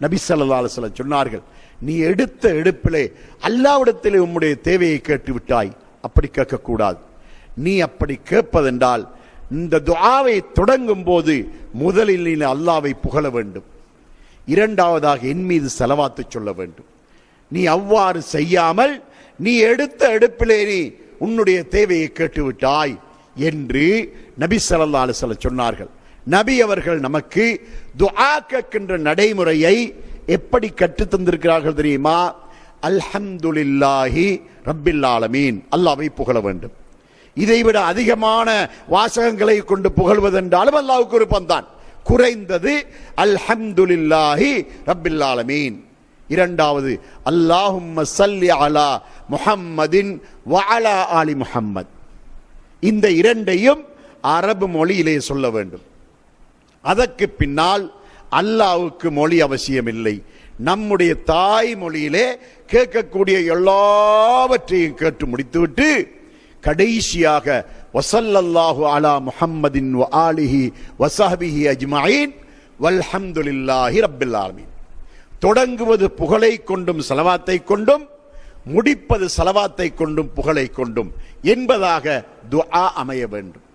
நபி ஸல்லல்லாஹு அலைஹி வஸல்லம் சொன்னார்கள், நீ எடுத்த எடுப்பிலே அல்லாஹ்விடத்திலே உம்முடைய தேவையை கேட்டு விட்டாய். அப்படி கேட்கக்கூடாது. நீ அப்படி கேட்பதென்றால் இந்த துஆவை தொடங்கும் போது முதலில் நீ அல்லாஹ்வை புகழ வேண்டும், இரண்டாவதாக என் மீது ஸலவாத்து சொல்ல வேண்டும். நீ அவ்வாறு செய்யாமல் நீ எடுத்த எடுப்பிலே நீ உன்னுடைய தேவையை கேட்டுவிட்டாய் என்று நபி ஸல்லல்லாஹு அலைஹி வஸல்லம் சொன்னார்கள். நபி அவர்கள் நமக்கு துஆ கேட்கின்ற நடைமுறையை எப்படி கற்றுத் தந்திருக்கிறார்கள் தெரியுமா? அல்ஹம்துலில்லாஹி ரப்பில் ஆலமீன், அல்லாஹ்வை புகழ வேண்டும். இதைவிட அதிகமான வாசகங்களை கொண்டு புகழ்வதென்றாலும் அல்லாஹ்வுக்கு விருப்பம்தான். குறைந்தது அல்ஹம்துலில்லாஹி ரப்பில் ஆலமீன். இரண்டாவது அல்லாஹும்ம ஸல்லி அலா முஹம்மதின் வ அலா ஆலி முஹம்மத். இந்த இரண்டையும் அரபு மொழியிலே சொல்ல வேண்டும். அதற்கு பின்னால் அல்லாஹ்வுக்கு மொழி அவசியமில்லை. நம்முடைய தாய் மொழியிலே கேட்கக்கூடிய எல்லாவற்றையும் கேட்டு முடித்துவிட்டு கடைசியாக வஸல்லல்லாஹு அலா முஹம்மதின் வ ஆலிஹி வ ஸஹ்பிஹி அஜ்மஈன் வல்ஹம்துலில்லாஹி ரப்பில் ஆலமீன். தொடங்குவது புகழை கொண்டும் ஸலவாத்தை கொண்டும், முடிப்பது ஸலவாத்தை கொண்டும் புகழை கொண்டும் என்பதாக துஆ அமைய வேண்டும்.